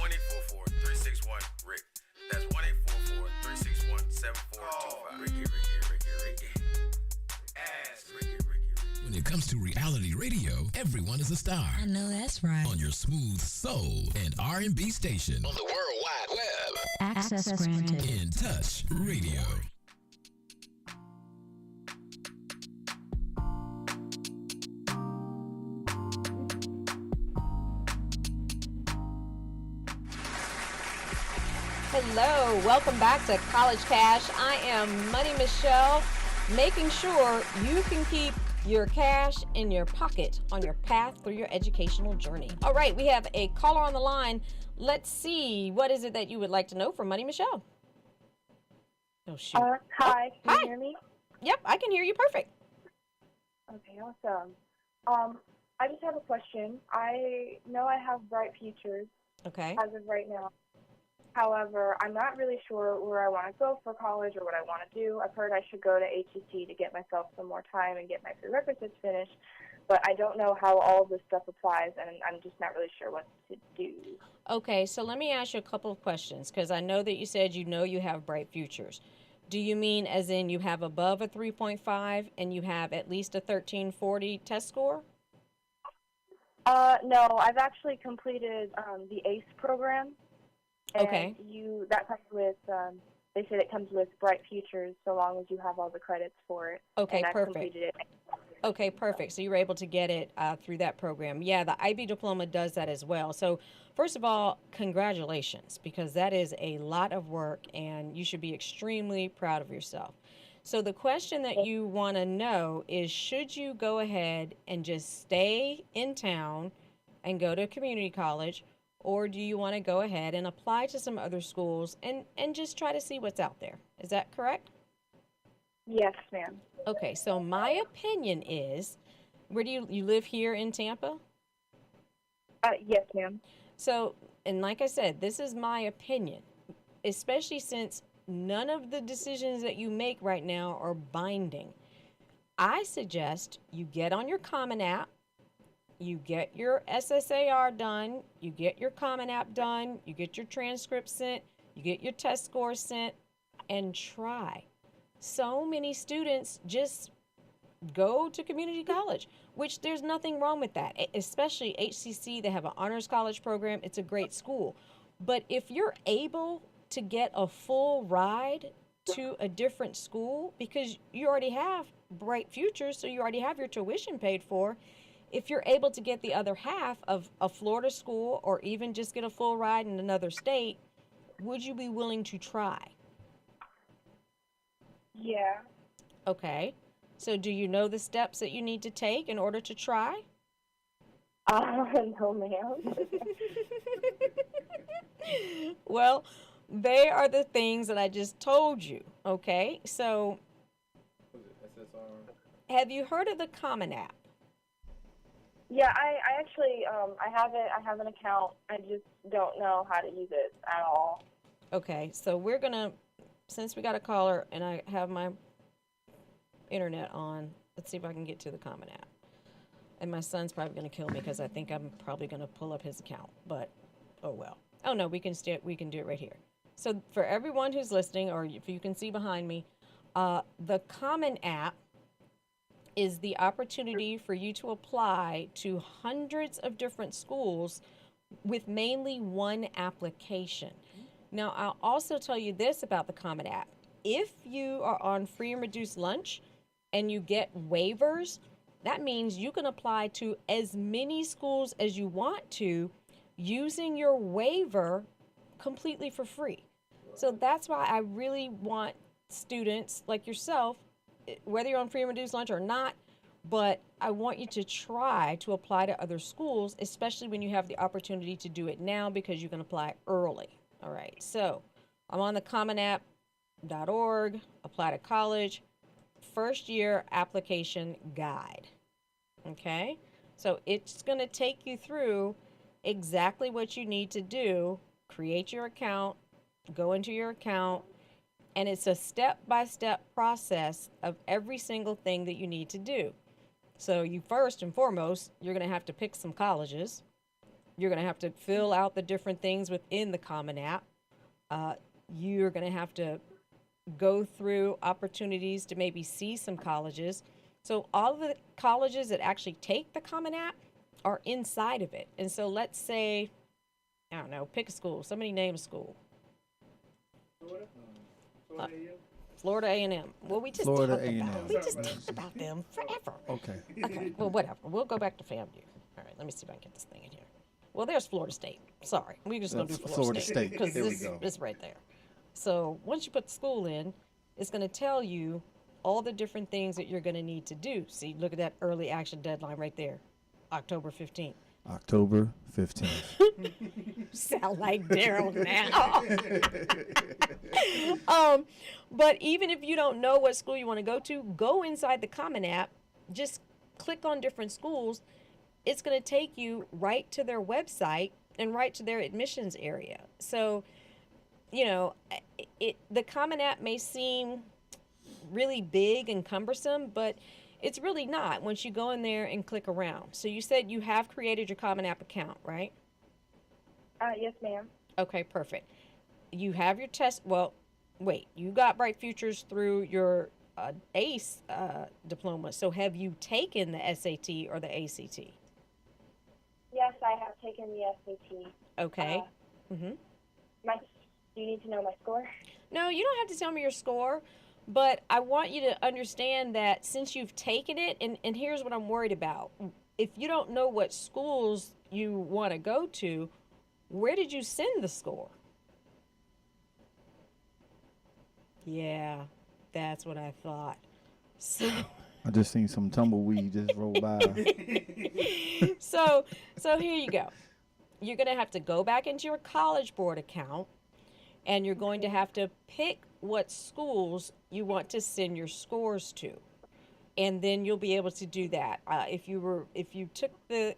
1-844-361-RICK. That's 1-844-361-7425. Ricky. When it comes to reality radio, everyone is a star. I know that's right. On your smooth soul and R&B station. On the World Wide Web. Access granted. In Touch Radio. Hello, welcome back to College Cash. I am Money Michelle, making sure you can keep your cash in your pocket on your path through your educational journey. All right, we have a caller on the line. Let's see, what is it that you would like to know from Money Michelle? Oh, shoot. Hi, can Hi. you hear me? Yep, I can hear you perfect. Okay, awesome. I just have a question. I know I have bright futures Okay. as of right now. However, I'm not really sure where I want to go for college or what I want to do. I've heard I should go to HEC to get myself some more time and get my prerequisites finished, but I don't know how all of this stuff applies, and I'm just not really sure what to do. Okay, so let me ask you a couple of questions, because I know that you said you know you have bright futures. Do you mean as in you have above a 3.5 and you have at least a 1340 test score? No, I've actually completed the ACE program. And Okay. that comes with, they said it comes with bright futures so long as you have all the credits for it. Okay, and I've perfect. completed it. Okay, perfect. So you were able to get it through that program. Yeah, the IB diploma does that as well. So first of all, congratulations, because that is a lot of work and you should be extremely proud of yourself. So the question that you want to know is, should you go ahead and just stay in town and go to community college, or do you want to go ahead and apply to some other schools and just try to see what's out there? Is that correct? Yes, ma'am. Okay, so my opinion is, where do you live here in Tampa? Yes, ma'am. So, and like I said, this is my opinion, especially since none of the decisions that you make right now are binding. I suggest you get on your Common App, you get your SSAR done, you get your Common App done, you get your transcript sent, you get your test scores sent, and try. So many students just go to community college, which there's nothing wrong with that, especially HCC. They have an honors college program. It's a great school. But if you're able to get a full ride to a different school, because you already have bright futures, so you already have your tuition paid for, if you're able to get the other half of a Florida school or even just get a full ride in another state, would you be willing to try? Yeah. Okay. So do you know the steps that you need to take in order to try? No, ma'am. Well, they are the things that I just told you. Okay. So have you heard of the Common App? Yeah, I actually, I have it. I have an account. I just don't know how to use it at all. Okay, so we're gonna, since we got a caller and I have my internet on, let's see if I can get to the Common App. And my son's probably gonna kill me because I think I'm probably gonna pull up his account, but oh well. Oh no, we can do it right here. So for everyone who's listening, or if you can see behind me, the Common App is the opportunity for you to apply to hundreds of different schools with mainly one application. Now, I'll also tell you this about the Common App. If you are on free and reduced lunch and you get waivers, that means you can apply to as many schools as you want to using your waiver completely for free. So that's why I really want students like yourself, whether you're on free and reduced lunch or not, but I want you to try to apply to other schools, especially when you have the opportunity to do it now because you can apply early. All right, so I'm on the commonapp.org, apply to college, first year application guide. Okay, so it's going to take you through exactly what you need to do, create your account, go into your account, and it's a step-by-step process of every single thing that you need to do. So you first and foremost, you're going to have to pick some colleges. You're going to have to fill out the different things within the Common App. You're going to have to go through opportunities to maybe see some colleges. So all of the colleges that actually take the Common App are inside of it. And so let's say, I don't know, pick a school. Somebody name a school. Florida A&M. Well, we just Florida talked A&M. about, we just talked about them forever. Okay. Okay, well, whatever. We'll go back to FAMU. All right, let me see if I can get this thing in here. Well, there's Florida State. Sorry, we're just going to do Florida State. Because There we this go. is right there. So once you put the school in, it's going to tell you all the different things that you're going to need to do. See, look at that early action deadline right there, October 15th. October 15th. Sound like Daryl now. But even if you don't know what school you want to go inside the Common App, just click on different schools. It's going to take you right to their website and right to their admissions area. So, you know, the Common App may seem really big and cumbersome, but it's really not once you go in there and click around. So you said you have created your Common App account, right? Yes, ma'am. Okay, perfect. You have your test. Well, wait, you got Bright Futures through your ACE diploma. So have you taken the SAT or the ACT? Yes, I have taken the SAT. Okay. Do you need to know my score? No, you don't have to tell me your score, but I want you to understand that since you've taken it, and here's what I'm worried about. If you don't know what schools you want to go to, where did you send the score? Yeah, that's what I thought. So I just seen some tumbleweed just roll by. so here you go. You're going to have to go back into your College Board account, and you're going to have to pick what schools you want to send your scores to. And then you'll be able to do that. If you took the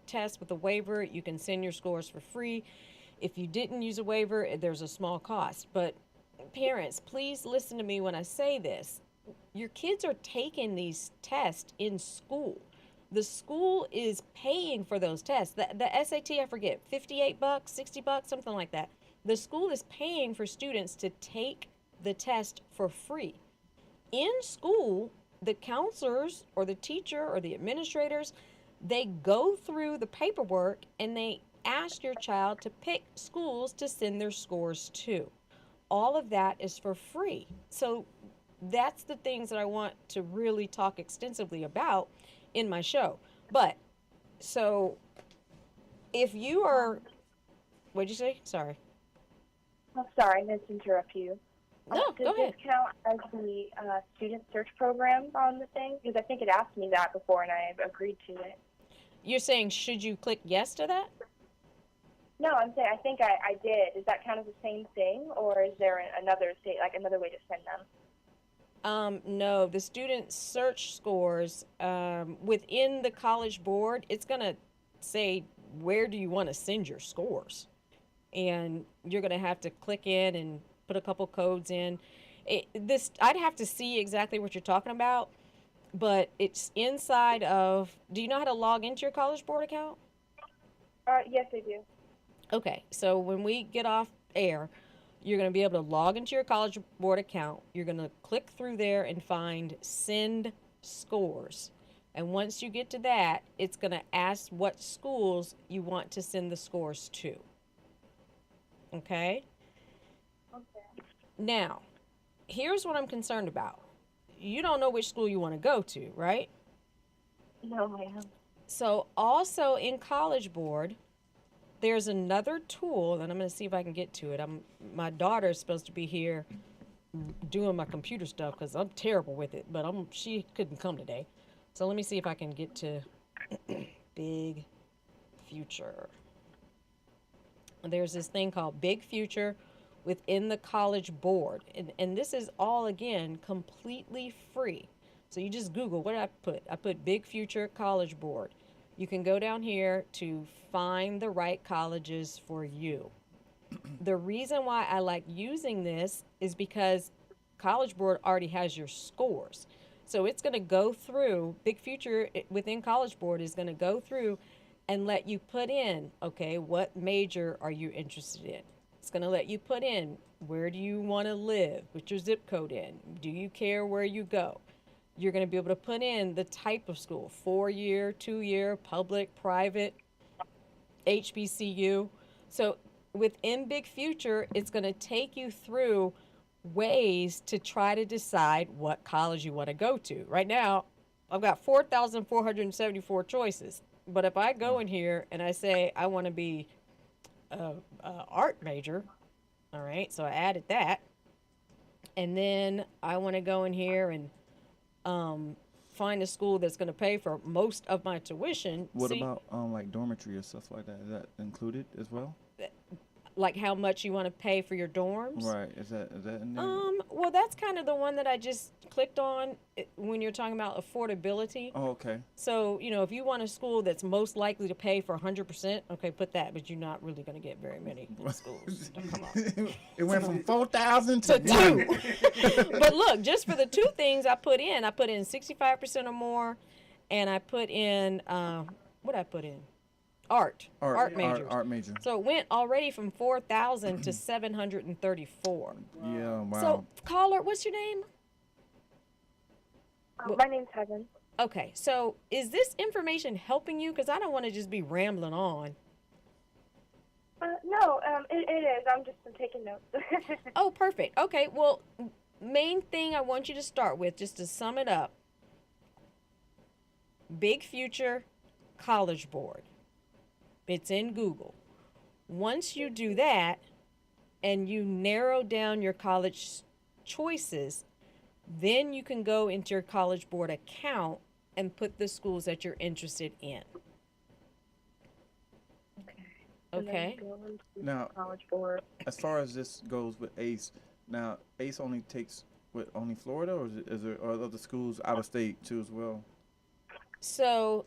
test with a waiver, you can send your scores for free. If you didn't use a waiver, there's a small cost. But parents, please listen to me when I say this. Your kids are taking these tests in school. The school is paying for those tests. The SAT, I forget, $58, $60, something like that. The school is paying for students to take the test for free. In school, the counselors or the teacher or the administrators, they go through the paperwork and they ask your child to pick schools to send their scores to. All of that is for free. So that's the things that I want to really talk extensively about in my show. But so if you are, what'd you say? Sorry. Oh, sorry, I meant to interrupt you. No, go ahead. Does this count as the student search program on the thing? Because I think it asked me that before and I agreed to it. You're saying, should you click yes to that? No, I'm saying I think I did. Does that count as the same thing, or is there another way to send them? No, the student search scores within the College Board, it's going to say, where do you want to send your scores? and you're going to have to click in and put a couple codes in. I'd have to see exactly what you're talking about, but it's inside of, do you know how to log into your College Board account? Yes, I do. Okay, so when we get off air, you're going to be able to log into your College Board account. You're going to click through there and find Send Scores. And once you get to that, it's going to ask what schools you want to send the scores to. Okay? Okay. Now, here's what I'm concerned about. You don't know which school you want to go to, right? No, ma'am. So also in College Board, there's another tool, and I'm going to see if I can get to it. My daughter is supposed to be here doing my computer stuff because I'm terrible with it, but she couldn't come today. So let me see if I can get to Big Future. There's this thing called Big Future within the College Board, and this is all, again, completely free. So you just Google, what did I put? I put Big Future College Board. You can go down here to find the right colleges for you. The reason why I like using this is because College Board already has your scores. So it's going to go through, Big Future within College Board is going to go through and let you put in, okay, what major are you interested in? It's going to let you put in, where do you want to live? Put your zip code in. Do you care where you go? You're going to be able to put in the type of school, 4-year, 2-year, public, private, HBCU. So within Big Future, it's going to take you through ways to try to decide what college you want to go to. Right now, I've got 4,474 choices. But if I go in here and I say I want to be a art major, all right, so I added that. And then I want to go in here and find a school that's going to pay for most of my tuition. What about like dormitory or stuff like that? Is that included as well? Like how much you want to pay for your dorms? Right. Is that in there? Well, that's kind of the one that I just clicked on when you're talking about affordability. Oh, okay. So, if you want a school that's most likely to pay for 100%, okay, put that, but you're not really going to get very many schools. Come on. It went from 4,000 to 2. But look, just for the 2 things I put in 65% or more, and I put in, what did I put in? Art majors. Art major. So it went already from 4,000 to 734. Yeah, wow. So, caller, what's your name? My name's Heaven. Okay, so is this information helping you? Because I don't want to just be rambling on. No, it is. I'm just taking notes. Oh, perfect. Okay, well, main thing I want you to start with, just to sum it up, Big Future College Board. It's in Google. Once you do that and you narrow down your college choices, then you can go into your College Board account and put the schools that you're interested in. Okay. Now, College Board. as far as this goes with ACE, now ACE only takes only Florida, or is there are other schools out of state too as well? So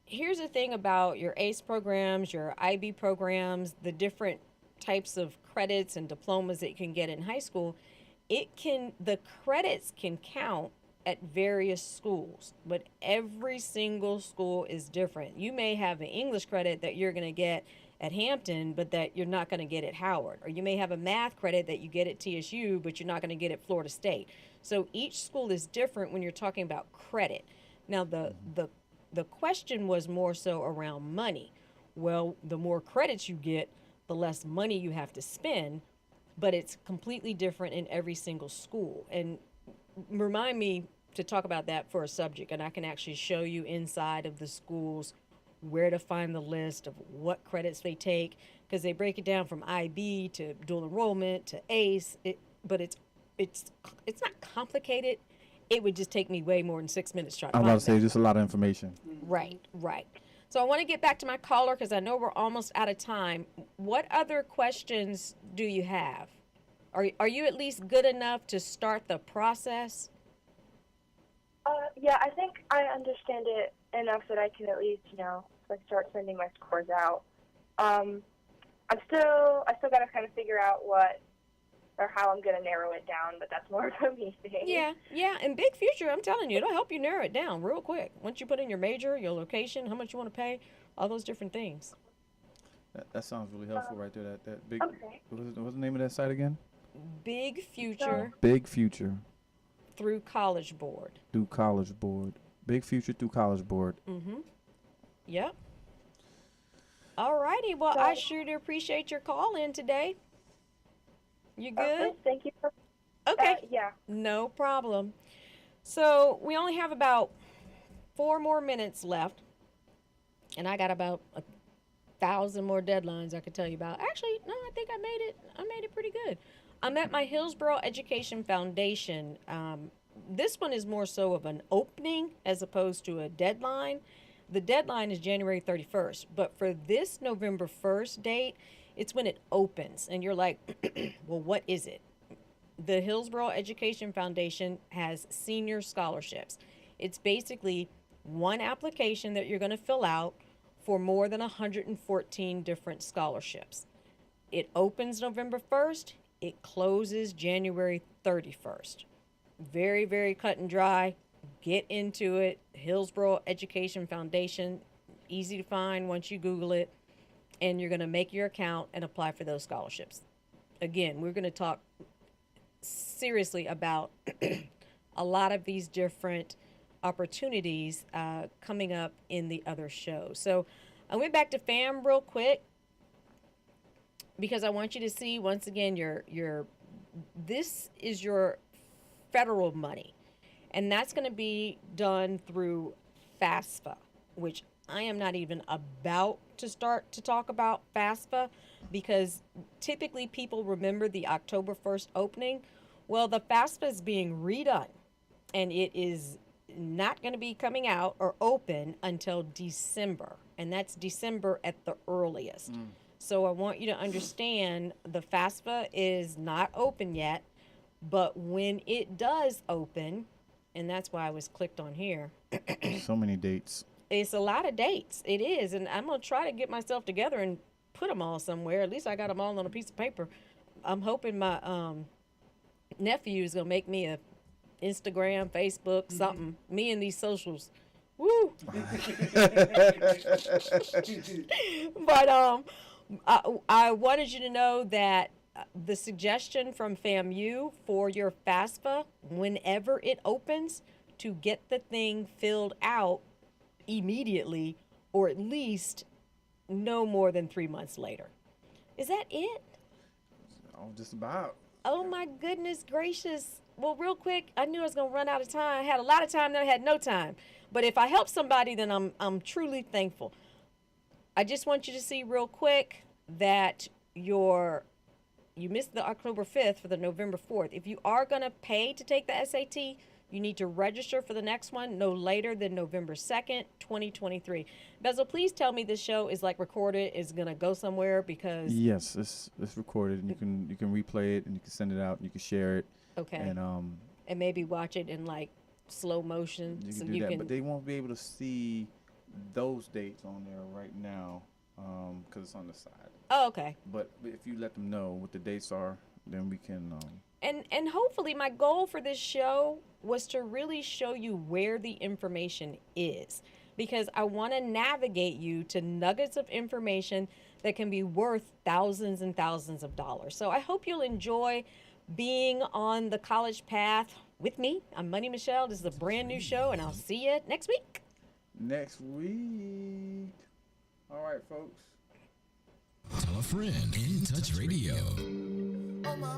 here's the thing about your ACE programs, your IB programs, the different types of credits and diplomas that you can get in high school. The credits can count at various schools, but every single school is different. You may have an English credit that you're going to get at Hampton, but that you're not going to get at Howard. Or you may have a math credit that you get at TSU, but you're not going to get at Florida State. So each school is different when you're talking about credit. Now, the question was more so around money. Well, the more credits you get, the less money you have to spend, but it's completely different in every single school. And remind me to talk about that for a subject, and I can actually show you inside of the schools where to find the list of what credits they take, because they break it down from IB to dual enrollment to ACE. But it's not complicated. It would just take me way more than 6 minutes to try to I'm find about to say that. just a lot of information. Right. So I want to get back to my caller because I know we're almost out of time. What other questions do you have? Are you at least good enough to start the process? Yeah, I think I understand it enough that I can at least, start sending my scores out. I still got to kind of figure out what or how I'm going to narrow it down, but that's more of a me thing. Yeah, and Big Future, I'm telling you, it'll help you narrow it down real quick. Once you put in your major, your location, how much you want to pay, all those different things. That sounds really helpful right there. That big. Okay. What's the name of that site again? Big Future Big Future through College Board. through College Board. Big Future through College Board. Yep. All righty. Well, I sure do appreciate your call in today. You good? Okay, thank you. Okay. Yeah. No problem. So we only have about 4 more minutes left, and I got about 1,000 more deadlines I could tell you about. Actually, no, I think I made it pretty good. I'm at my Hillsborough Education Foundation. This one is more so of an opening as opposed to a deadline. The deadline is January 31st, but for this November 1st date, it's when it opens, and you're like, well, what is it? The Hillsborough Education Foundation has senior scholarships. It's basically one application that you're going to fill out for more than 114 different scholarships. It opens November 1st. It closes January 31st. Very, very cut and dry. Get into it. Hillsborough Education Foundation. Easy to find once you Google it. And you're going to make your account and apply for those scholarships. Again, we're going to talk seriously about a lot of these different opportunities coming up in the other shows. So I went back to FAM real quick because I want you to see once again this is your federal money, and that's going to be done through FAFSA, which I am not even about to start to talk about FAFSA because typically people remember the October 1st opening. Well, the FAFSA is being redone, and it is not going to be coming out or open until December, and that's December at the earliest. So I want you to understand the FAFSA is not open yet, but when it does open, and that's why I was clicked on here. So many dates. It's a lot of dates. It is, and I'm going to try to get myself together and put them all somewhere. At least I got them all on a piece of paper. I'm hoping my nephew is going to make me a Instagram, Facebook, something. Me and these socials. Woo! But I wanted you to know that the suggestion from FAMU for your FAFSA, whenever it opens, to get the thing filled out immediately, or at least no more than 3 months later. Is that it? Oh, just about. Oh my goodness gracious. Well, real quick, I knew I was going to run out of time. I had a lot of time, then I had no time. But if I help somebody, then I'm truly thankful. I just want you to see real quick that you missed the October 5th for the November 4th. If you are going to pay to take the SAT, you need to register for the next one no later than November 2nd, 2023. Bezel, please tell me this show is like recorded, is going to go somewhere because... Yes, it's recorded, and you can replay it, and you can send it out, and you can share it. Okay. And maybe watch it in like slow motion. You so can do you that, can... but they won't be able to see those dates on there right now because it's on the side. Oh, okay. But if you let them know what the dates are, then we can... And hopefully my goal for this show was to really show you where the information is, because I want to navigate you to nuggets of information that can be worth thousands and thousands of dollars. So I hope you'll enjoy being on the college path with me. I'm Money Michelle. This is a brand new show, and I'll see you next week. Next week. All right, folks. Tell a friend. In Touch Radio. Oh, my.